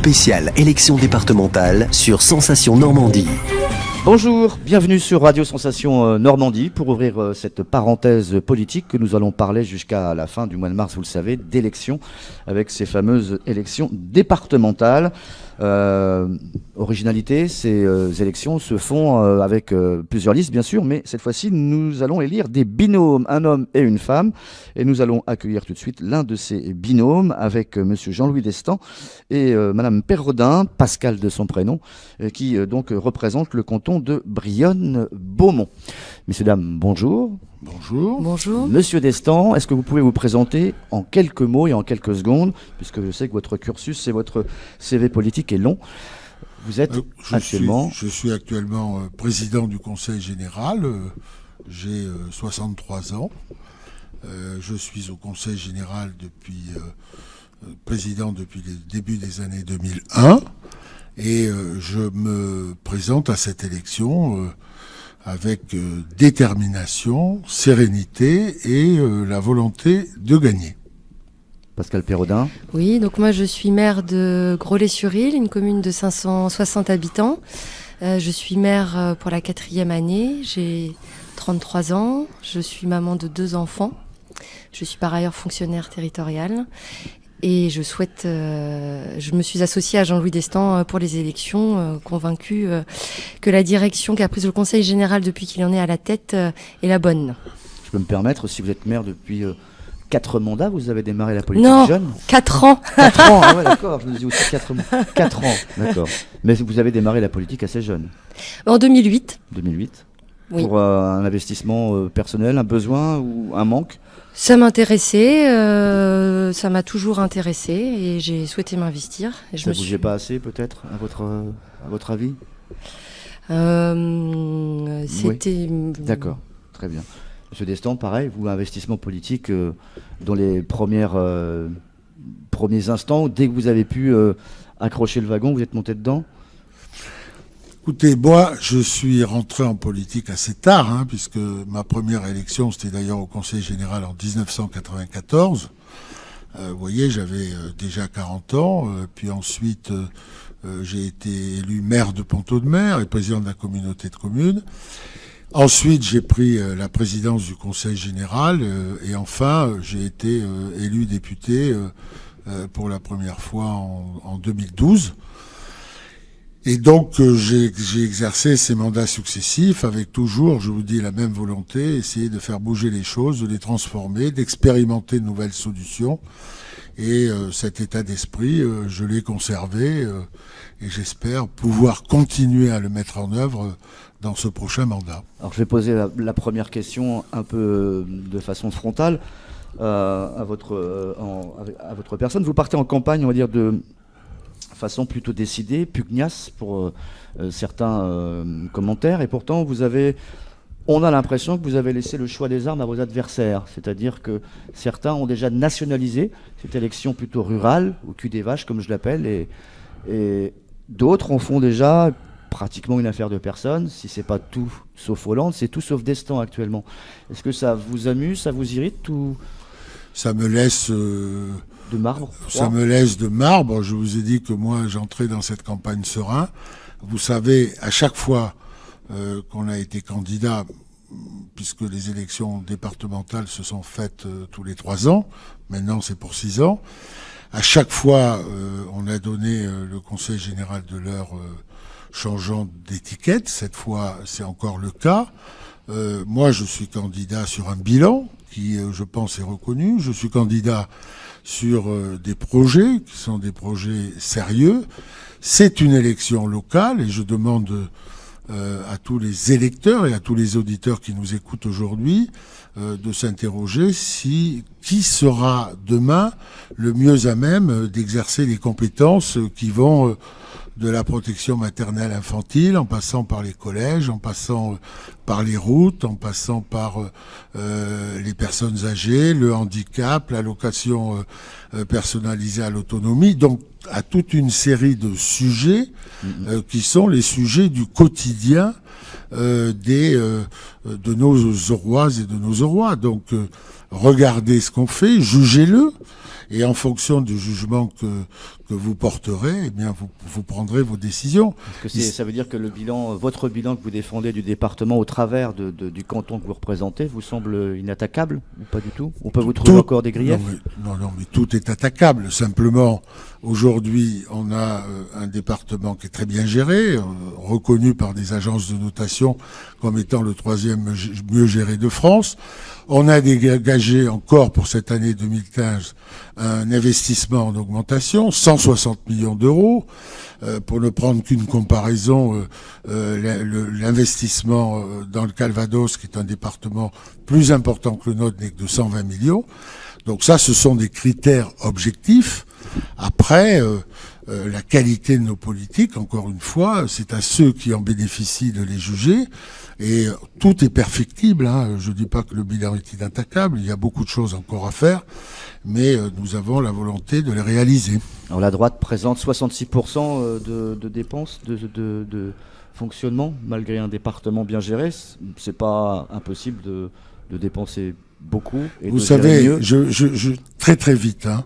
spécial élection départementale sur Sensation Normandie. Bonjour, bienvenue sur Radio Sensation Normandie pour ouvrir cette parenthèse politique que nous allons parler jusqu'à la fin du mois de mars, vous le savez, d'élections, avec ces fameuses élections départementales. Originalité, ces élections se font avec plusieurs listes bien sûr, mais cette fois-ci nous allons élire des binômes, un homme et une femme, et nous allons accueillir tout de suite l'un de ces binômes avec monsieur Jean-Louis Destan et madame Perrodin, Pascal de son prénom, qui donc représente le canton de Brionne-Beaumont. Messieurs, dames, bonjour. Bonjour. Bonjour. Monsieur Destan, est-ce que vous pouvez vous présenter en quelques mots et en quelques secondes, puisque je sais que votre cursus et votre CV politique est long. Vous êtes actuellement... Je suis actuellement président du Conseil général. J'ai 63 ans. Je suis au Conseil général depuis président depuis le début des années 2001. Et je me présente à cette élection avec détermination, sérénité et la volonté de gagner. Pascal Perrodin. Oui, donc moi je suis maire de Grollet-sur-Île, une commune de 560 habitants. Je suis maire pour la 4e année, j'ai 33 ans, je suis maman de 2 enfants. Je suis par ailleurs fonctionnaire territorial. Et je me suis associée à Jean-Louis Destan pour les élections, convaincue que la direction qu'a prise le Conseil général depuis qu'il en est à la tête est la bonne. Je peux me permettre, si vous êtes maire depuis 4 mandats, vous avez démarré la politique jeune ? 4 ans. 4 ans, ah ouais, d'accord, je me dis aussi 4 ans, d'accord. Mais vous avez démarré la politique assez jeune. En 2008. 2008 ? Oui. Pour un investissement personnel, un besoin ou un manque ? Ça m'intéressait, ça m'a toujours intéressé et j'ai souhaité m'investir. Et ça ne bougeait pas assez peut-être, à votre avis ? C'était... Oui. D'accord, très bien. Monsieur Destan, pareil, vous, investissement politique dans les premiers instants, dès que vous avez pu accrocher le wagon, vous êtes monté dedans ? Écoutez, moi, je suis rentré en politique assez tard, puisque ma première élection, c'était d'ailleurs au Conseil général en 1994. Vous voyez, j'avais déjà 40 ans. Puis ensuite, j'ai été élu maire de Pont-Audemer et président de la communauté de communes. Ensuite, j'ai pris la présidence du Conseil général. Et enfin, j'ai été élu député pour la première fois en 2012. Et donc, j'ai exercé ces mandats successifs avec toujours, je vous dis, la même volonté, essayer de faire bouger les choses, de les transformer, d'expérimenter de nouvelles solutions. Et cet état d'esprit, je l'ai conservé et j'espère pouvoir continuer à le mettre en œuvre dans ce prochain mandat. Alors, je vais poser la première question un peu de façon frontale à votre personne. Vous partez en campagne, on va dire, de façon plutôt décidée, pugnace pour certains commentaires, et pourtant on a l'impression que vous avez laissé le choix des armes à vos adversaires, c'est-à-dire que certains ont déjà nationalisé cette élection plutôt rurale, au cul des vaches comme je l'appelle, et d'autres en font déjà pratiquement une affaire de personne. Si c'est pas tout sauf Hollande, c'est tout sauf Destan actuellement. Est-ce que ça vous amuse, ça vous irrite ou... Ça me laisse... de marbre. Ça me laisse de marbre. Je vous ai dit que moi, j'entrais dans cette campagne serein. Vous savez, à chaque fois qu'on a été candidat, puisque les élections départementales se sont faites tous les 3 ans, maintenant c'est pour 6 ans, à chaque fois, on a donné le Conseil général de l'Eure changeant d'étiquette. Cette fois, c'est encore le cas. Moi, je suis candidat sur un bilan qui, je pense, est reconnu. Je suis candidat sur des projets qui sont des projets sérieux. C'est une élection locale et je demande à tous les électeurs et à tous les auditeurs qui nous écoutent aujourd'hui de s'interroger qui sera demain le mieux à même d'exercer les compétences qui vont de la protection maternelle infantile, en passant par les collèges, en passant par les routes, en passant par les personnes âgées, le handicap, l'allocation personnalisée à l'autonomie, donc à toute une série de sujets qui sont les sujets du quotidien de nos Auroises et de nos Aurois. Donc regardez ce qu'on fait, jugez-le, et en fonction du jugement que vous porterez, eh bien vous prendrez vos décisions. Parce que ça veut dire que votre bilan que vous défendez du département au travers du canton que vous représentez vous semble inattaquable ou pas du tout? On peut vous trouver encore des griefs? Non, mais tout est attaquable. Simplement, aujourd'hui, on a un département qui est très bien géré, reconnu par des agences de notation comme étant le 3e mieux géré de France. On a dégagé encore pour cette année 2015 un investissement en augmentation, 160 millions d'euros. Pour ne prendre qu'une comparaison, l'investissement dans le Calvados, qui est un département plus important que le nôtre, n'est que de 120 millions. Donc ça, ce sont des critères objectifs. Après, la qualité de nos politiques, encore une fois, c'est à ceux qui en bénéficient de les juger. Et tout est perfectible, hein. Je ne dis pas que le bilan est inattaquable, il y a beaucoup de choses encore à faire, mais nous avons la volonté de les réaliser. Alors la droite présente 66% de dépenses de fonctionnement, malgré un département bien géré. C'est pas impossible de dépenser beaucoup et vous de savez, mieux. très très vite, hein.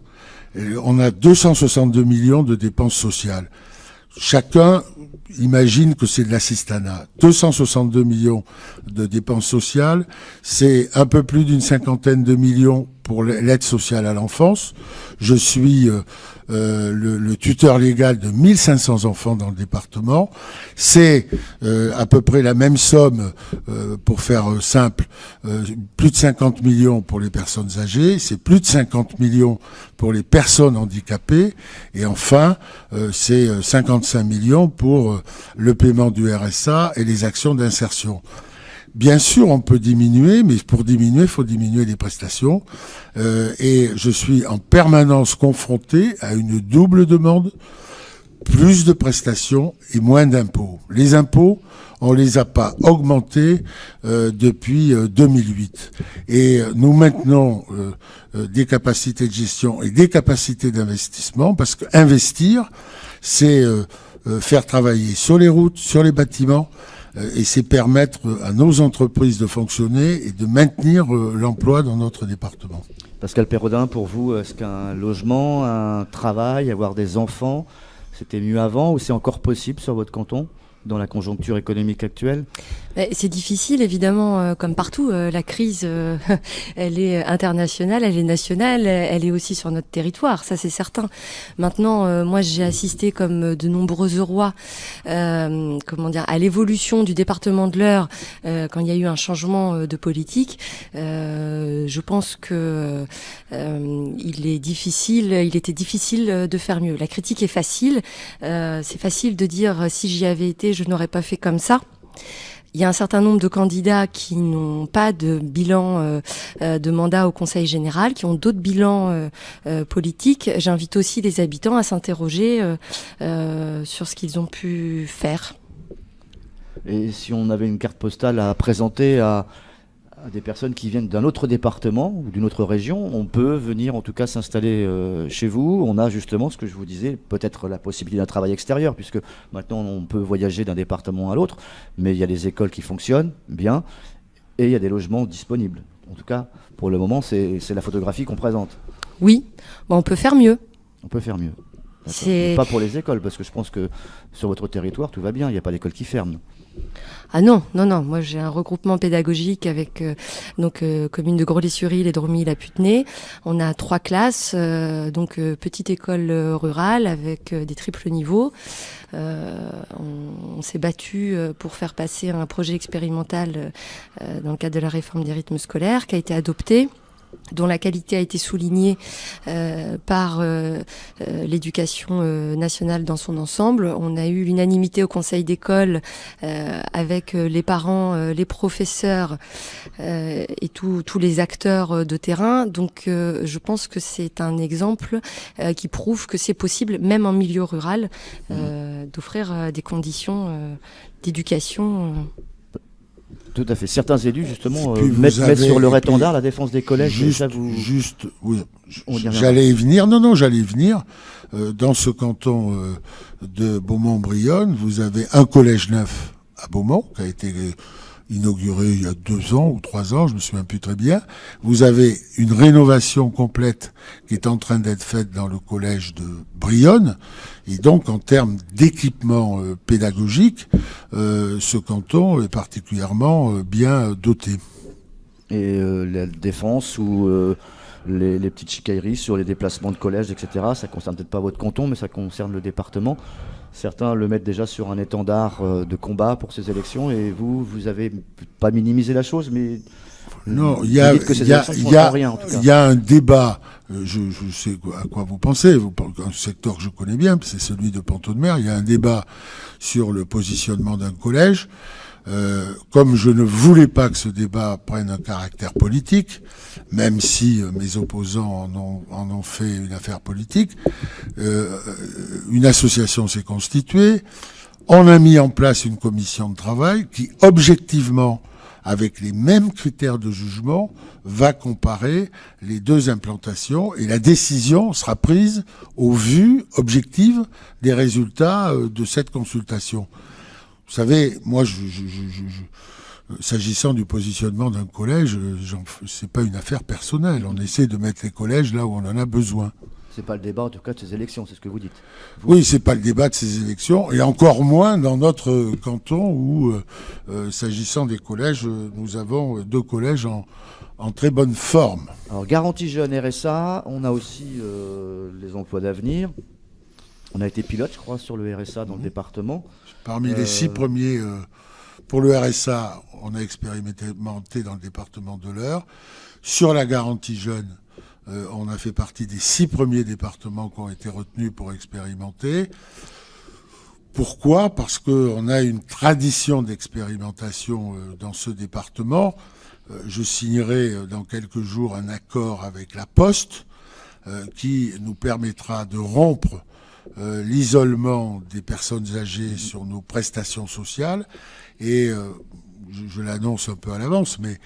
On a 262 millions de dépenses sociales. Chacun imagine que c'est de l'assistanat. 262 millions de dépenses sociales, c'est un peu plus d'une cinquantaine de millions pour l'aide sociale à l'enfance. Je suis le tuteur légal de 1500 enfants dans le département. C'est à peu près la même somme, pour faire simple, plus de 50 millions pour les personnes âgées, c'est plus de 50 millions pour les personnes handicapées, et enfin, c'est 55 millions pour le paiement du RSA et les actions d'insertion. Bien sûr, on peut diminuer, mais pour diminuer, il faut diminuer les prestations. Et je suis en permanence confronté à une double demande, plus de prestations et moins d'impôts. Les impôts, on les a pas augmentés depuis 2008. Et nous maintenons des capacités de gestion et des capacités d'investissement, parce que investir, c'est faire travailler sur les routes, sur les bâtiments, et c'est permettre à nos entreprises de fonctionner et de maintenir l'emploi dans notre département. Pascal Perrodin, pour vous, est-ce qu'un logement, un travail, avoir des enfants, c'était mieux avant ou c'est encore possible sur votre canton dans la conjoncture économique actuelle? C'est difficile, évidemment, comme partout. La crise, elle est internationale, elle est nationale, elle est aussi sur notre territoire, ça c'est certain. Maintenant, moi j'ai assisté, comme de nombreux rois, à l'évolution du département de l'Eure quand il y a eu un changement de politique. Je pense que il était difficile de faire mieux. La critique est facile. C'est facile de dire si j'y avais été, je n'aurais pas fait comme ça. Il y a un certain nombre de candidats qui n'ont pas de bilan de mandat au Conseil général, qui ont d'autres bilans politiques. J'invite aussi les habitants à s'interroger sur ce qu'ils ont pu faire. Et si on avait une carte postale à présenter à des personnes qui viennent d'un autre département ou d'une autre région, on peut venir en tout cas s'installer chez vous. On a justement ce que je vous disais, peut-être la possibilité d'un travail extérieur, puisque maintenant on peut voyager d'un département à l'autre, mais il y a des écoles qui fonctionnent bien et il y a des logements disponibles. En tout cas, pour le moment, c'est la photographie qu'on présente. Oui, on peut faire mieux. On peut faire mieux. Pas pour les écoles, parce que je pense que sur votre territoire, tout va bien, il n'y a pas d'école qui ferme. Ah non. Moi, j'ai un regroupement pédagogique avec commune de Grollet-sur-Île et Dormy-la-Putenay. On a 3 classes, petite école rurale avec des triples niveaux. On s'est battu pour faire passer un projet expérimental dans le cadre de la réforme des rythmes scolaires qui a été adopté, dont la qualité a été soulignée par l'éducation nationale dans son ensemble. On a eu l'unanimité au conseil d'école avec les parents, les professeurs et tous les acteurs de terrain. Donc je pense que c'est un exemple qui prouve que c'est possible, même en milieu rural, d'offrir des conditions d'éducation. Tout à fait. Certains élus, justement, mettent sur leur étendard la défense des collèges. Oui. J'allais y venir. J'allais y venir. Dans ce canton de Beaumont-Brionne, vous avez un collège neuf à Beaumont, qui a été inauguré il y a 2 ans ou 3 ans, je me souviens plus très bien. Vous avez une rénovation complète qui est en train d'être faite dans le collège de Brionne. Et donc, en termes d'équipement pédagogique, ce canton est particulièrement bien doté. Et la défense ou les petites chicailleries sur les déplacements de collège, etc., ça concerne peut-être pas votre canton, mais ça concerne le département. Certains le mettent déjà sur un étendard de combat pour ces élections, et vous avez pas minimisé la chose, mais non, il y a un débat. Je sais à quoi vous pensez. Un secteur que je connais bien, c'est celui de Pont-Audemer. Il y a un débat sur le positionnement d'un collège. Comme je ne voulais pas que ce débat prenne un caractère politique, même si mes opposants en ont fait une affaire politique, une association s'est constituée. On a mis en place une commission de travail qui, objectivement, avec les mêmes critères de jugement, va comparer les deux implantations et la décision sera prise au vu objective des résultats de cette consultation. Vous savez, moi, s'agissant du positionnement d'un collège, c'est pas une affaire personnelle. On essaie de mettre les collèges là où on en a besoin. C'est pas le débat, en tout cas, de ces élections, c'est ce que vous dites. Oui, c'est pas le débat de ces élections, et encore moins dans notre canton où, s'agissant des collèges, nous avons 2 collèges en très bonne forme. Alors, garantie jeune RSA, on a aussi les emplois d'avenir. On a été pilote, je crois, sur le RSA dans le département. Parmi les 6 premiers, pour le RSA, on a expérimenté dans le département de l'Eure. Sur la garantie jeune, on a fait partie des 6 premiers départements qui ont été retenus pour expérimenter. Pourquoi ? Parce qu'on a une tradition d'expérimentation dans ce département. Je signerai dans quelques jours un accord avec la Poste qui nous permettra de rompre l'isolement des personnes âgées sur nos prestations sociales. Et je l'annonce un peu à l'avance, mais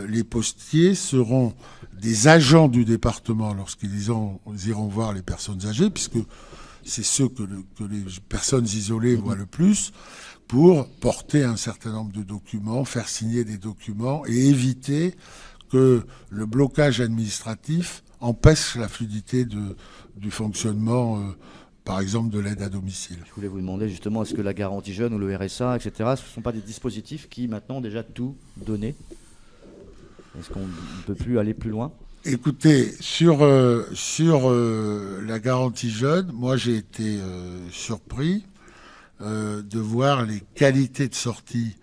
les postiers seront des agents du département lorsqu'ils iront voir les personnes âgées, puisque c'est ceux que les personnes isolées voient le plus, pour porter un certain nombre de documents, faire signer des documents et éviter que le blocage administratif empêche la fluidité du fonctionnement par exemple de l'aide à domicile. Je voulais vous demander justement, est-ce que la garantie jeune ou le RSA, etc., ce ne sont pas des dispositifs qui maintenant ont déjà tout donné ? Est-ce qu'on ne peut plus aller plus loin ? Écoutez, sur la garantie jeune, moi j'ai été surpris de voir les qualités de sortie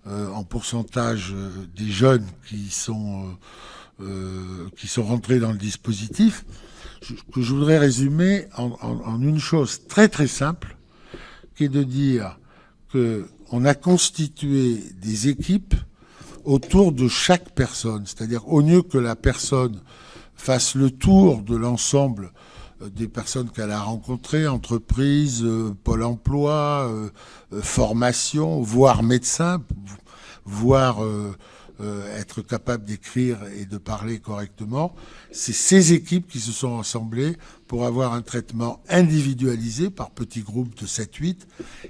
en pourcentage des jeunes qui sont rentrés dans le dispositif. Que je voudrais résumer en une chose très très simple, qui est de dire qu'on a constitué des équipes autour de chaque personne. C'est-à-dire, au lieu que la personne fasse le tour de l'ensemble des personnes qu'elle a rencontrées, entreprises, Pôle emploi, formation, voire médecin, voire être capable d'écrire et de parler correctement, c'est ces équipes qui se sont assemblées pour avoir un traitement individualisé par petits groupes de 7-8,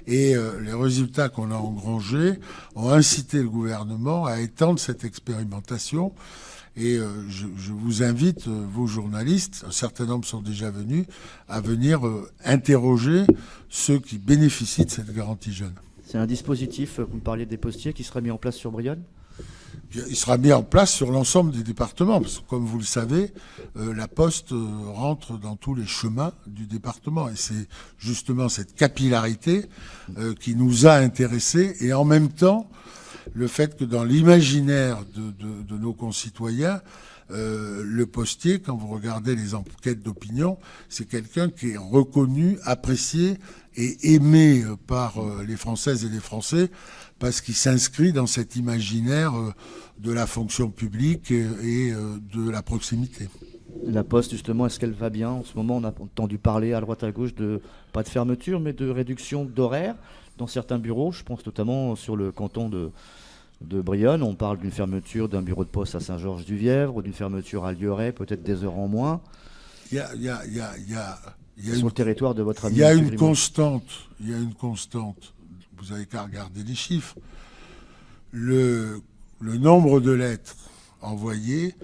et les résultats qu'on a engrangés ont incité le gouvernement à étendre cette expérimentation. Et je vous invite, vos journalistes, un certain nombre sont déjà venus, à venir interroger ceux qui bénéficient de cette garantie jeune. C'est un dispositif, vous me parliez des postiers, qui sera mis en place sur Brionne ? Il sera mis en place sur l'ensemble des départements, parce que comme vous le savez, la Poste rentre dans tous les chemins du département. Et c'est justement cette capillarité qui nous a intéressés, et en même temps, le fait que dans l'imaginaire de nos concitoyens, le postier, quand vous regardez les enquêtes d'opinion, c'est quelqu'un qui est reconnu, apprécié et aimé par les Françaises et les Français, parce qu'il s'inscrit dans cet imaginaire de la fonction publique et de la proximité. La Poste, justement, est-ce qu'elle va bien ? En ce moment, on a entendu parler à droite à gauche pas de fermeture, mais de réduction d'horaire dans certains bureaux. Je pense notamment sur le canton de Brionne. On parle d'une fermeture d'un bureau de poste à Saint-Georges-du-Vièvre, ou d'une fermeture à Lieuret, peut-être des heures en moins. Il y a sur le territoire de votre ami. Il y a une constante. Vous n'avez qu'à regarder les chiffres. le nombre de lettres envoyées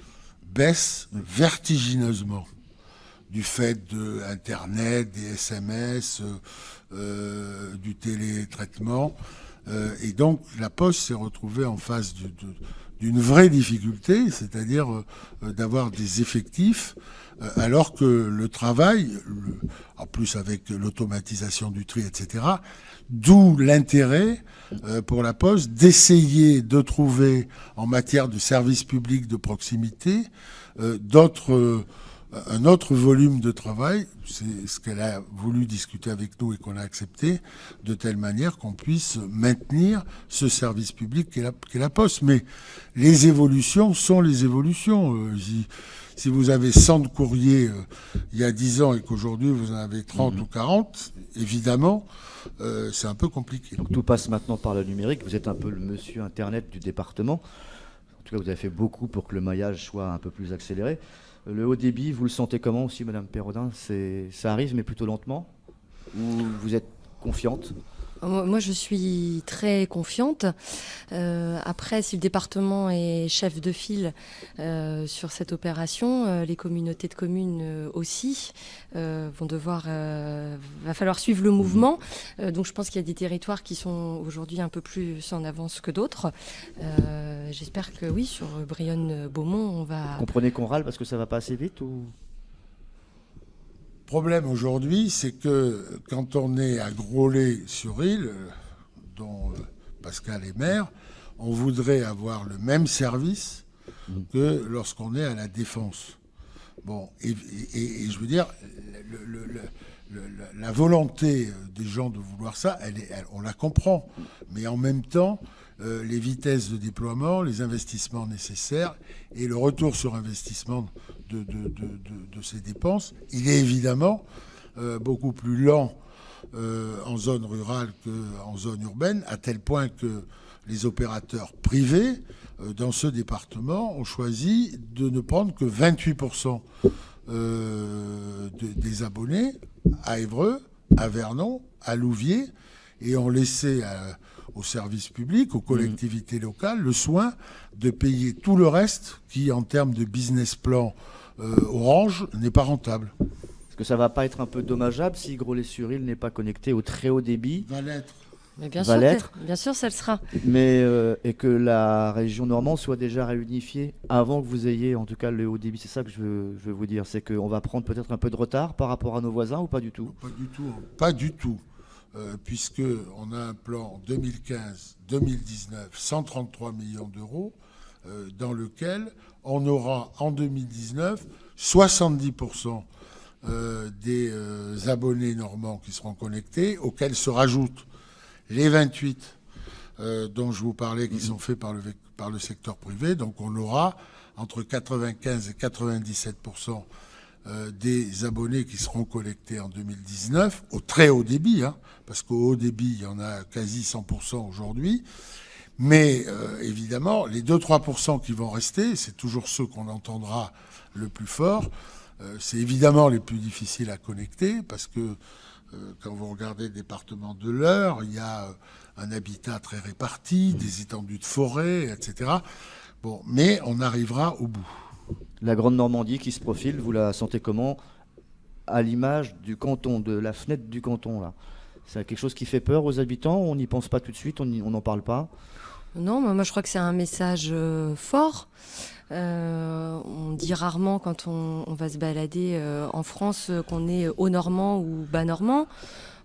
baisse vertigineusement du fait de Internet, des SMS, du télétraitement. Et donc la Poste s'est retrouvée en face d'une vraie difficulté, c'est-à-dire d'avoir des effectifs, alors que le travail, en plus avec l'automatisation du tri, etc., d'où l'intérêt pour la Poste d'essayer de trouver en matière de services publics de proximité un autre volume de travail. C'est ce qu'elle a voulu discuter avec nous et qu'on a accepté, de telle manière qu'on puisse maintenir ce service public qu'est la Poste. Mais les évolutions sont les évolutions. Si vous avez 100 de courriers il y a 10 ans et qu'aujourd'hui vous en avez 30 ou 40, évidemment, c'est un peu compliqué. Donc tout passe maintenant par le numérique. Vous êtes un peu le monsieur Internet du département. En tout cas, vous avez fait beaucoup pour que le maillage soit un peu plus accéléré. Le haut débit, vous le sentez comment aussi, Madame Perrodin? Ça arrive, mais plutôt lentement? Ou vous êtes confiante? Moi, je suis très confiante. Après, si le département est chef de file sur cette opération, les communautés de communes aussi vont devoir... va falloir suivre le mouvement. Donc, je pense qu'il y a des territoires qui sont aujourd'hui un peu plus en avance que d'autres. J'espère que oui, sur Brionne-Beaumont, on va... Vous comprenez qu'on râle parce que ça va pas assez vite ou... Le problème aujourd'hui, c'est que quand on est à Groslay-sur-Île, dont Pascal est maire, on voudrait avoir le même service que lorsqu'on est à la Défense. Bon, et je veux dire, la volonté des gens de vouloir ça, on la comprend. Mais en même temps, les vitesses de déploiement, les investissements nécessaires et le retour sur investissement de ces dépenses, il est évidemment beaucoup plus lent en zone rurale qu'en zone urbaine, à tel point que les opérateurs privés dans ce département ont choisi de ne prendre que 28% des abonnés à Évreux, à Vernon, à Louviers, et ont laissé aux services publics, aux collectivités locales, le soin de payer tout le reste qui, en termes de business plan Orange, n'est pas rentable. Est-ce que ça va pas être un peu dommageable si Groslay-sur-Île n'est pas connecté au très haut débit? Va l'être. Mais bien sûr, ça le sera. Mais et que la région normande soit déjà réunifiée avant que vous ayez en tout cas le haut débit. C'est ça que je veux vous dire. C'est qu'on va prendre peut-être un peu de retard par rapport à nos voisins ou pas du tout? Pas du tout. Pas du tout. Puisqu'on a un plan 2015-2019, 133 millions d'euros, dans lequel on aura en 2019 70% des abonnés normands qui seront connectés, auxquels se rajoutent les 28 dont je vous parlais, qui sont faits par le secteur privé. Donc on aura entre 95 et 97% des abonnés qui seront connectés en 2019, au très haut débit, parce qu'au haut débit, il y en a quasi 100% aujourd'hui. Mais évidemment, les 2-3% qui vont rester, c'est toujours ceux qu'on entendra le plus fort. C'est évidemment les plus difficiles à connecter, parce que quand vous regardez le département de l'Eure, il y a un habitat très réparti, des étendues de forêt, etc. Bon, mais on arrivera au bout. La Grande Normandie qui se profile, vous la sentez comment? À l'image du canton, de la fenêtre du canton, là. C'est quelque chose qui fait peur aux habitants? On n'y pense pas tout de suite? On n'en parle pas? Non, moi je crois que c'est un message fort. On dit rarement quand on va se balader en France qu'on est haut normand ou bas normand.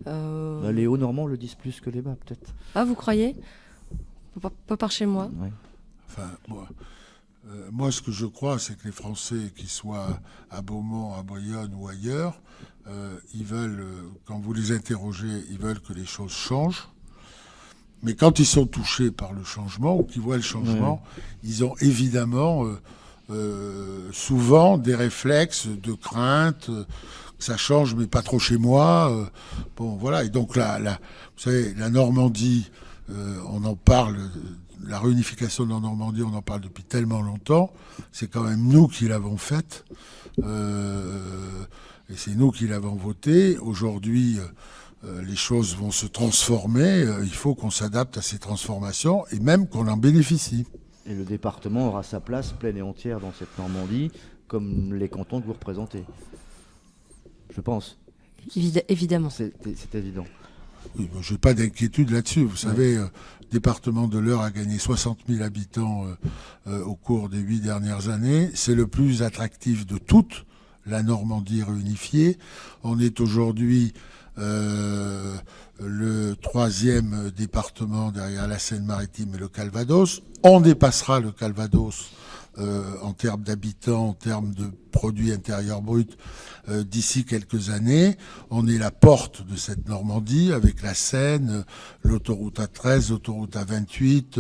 Les hauts normands le disent plus que les bas, peut-être. Ah, vous croyez? Pas par chez moi. Ouais. Enfin, moi, ce que je crois, c'est que les Français, qu'ils soient à Beaumont, à Brionne ou ailleurs, ils veulent, quand vous les interrogez, ils veulent que les choses changent. Mais quand ils sont touchés par le changement ou qu'ils voient le changement, ils ont évidemment souvent des réflexes de crainte, que ça change, mais pas trop chez moi. Bon, voilà. Et donc, vous savez, la Normandie, on en parle, la réunification de la Normandie, on en parle depuis tellement longtemps. C'est quand même nous qui l'avons faite. Et c'est nous qui l'avons votée. Aujourd'hui, les choses vont se transformer, il faut qu'on s'adapte à ces transformations et même qu'on en bénéficie. Et le département aura sa place pleine et entière dans cette Normandie, comme les cantons que vous représentez. Je pense. Évidemment. C'est évident. Oui, je n'ai pas d'inquiétude là-dessus. Vous savez, le département de l'Eure a gagné 60 000 habitants au cours des 8 dernières années. C'est le plus attractif de toute la Normandie réunifiée. On est aujourd'hui le 3e département derrière la Seine-Maritime et le Calvados. On dépassera le Calvados en termes d'habitants, en termes de produits intérieurs bruts d'ici quelques années. On est la porte de cette Normandie avec la Seine, l'autoroute A13, l'autoroute A28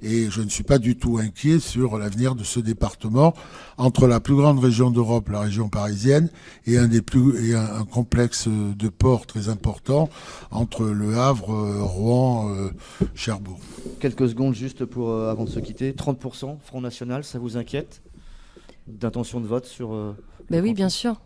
et je ne suis pas du tout inquiet sur l'avenir de ce département entre la plus grande région d'Europe, la région parisienne, et un complexe de ports très important entre Le Havre, Rouen, Cherbourg. Quelques secondes juste avant de se quitter. 30% Front National, ça vous inquiète d'intention de vote sur... Oui, bien sûr.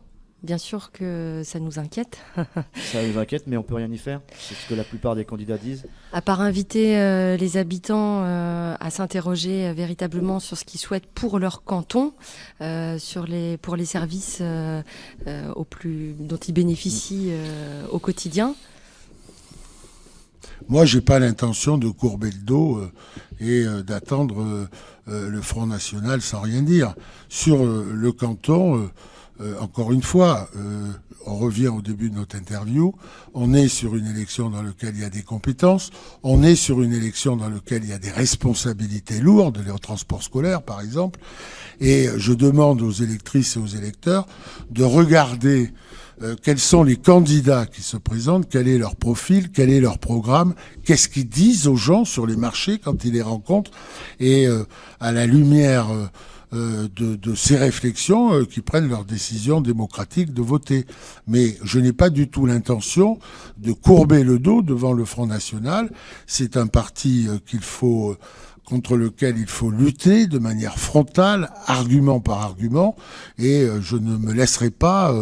Bien sûr que ça nous inquiète. Ça nous inquiète, mais on peut rien y faire. C'est ce que la plupart des candidats disent. À part inviter les habitants à s'interroger véritablement sur ce qu'ils souhaitent pour leur canton, pour les services dont ils bénéficient au quotidien. Moi, j'ai pas l'intention de courber le dos et d'attendre le Front National sans rien dire. Sur le canton, encore une fois, on revient au début de notre interview, on est sur une élection dans laquelle il y a des compétences, on est sur une élection dans laquelle il y a des responsabilités lourdes, les transports scolaires par exemple, et je demande aux électrices et aux électeurs de regarder quels sont les candidats qui se présentent, quel est leur profil, quel est leur programme, qu'est-ce qu'ils disent aux gens sur les marchés quand ils les rencontrent, et à la lumière de ces réflexions qui prennent leur décision démocratique de voter. Mais je n'ai pas du tout l'intention de courber le dos devant le Front National. C'est un parti contre lequel il faut lutter de manière frontale, argument par argument, et je ne me laisserai pas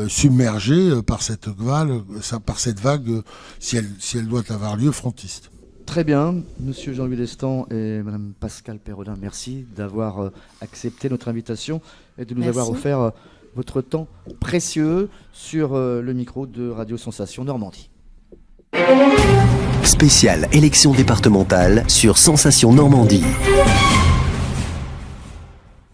submerger par cette vague, si elle doit avoir lieu, frontiste. Très bien, Monsieur Jean-Louis Lestan et Madame Pascale Perrodin, merci d'avoir accepté notre invitation et de nous avoir offert votre temps précieux sur le micro de Radio Sensation Normandie. Spéciale élection départementale sur Sensation Normandie.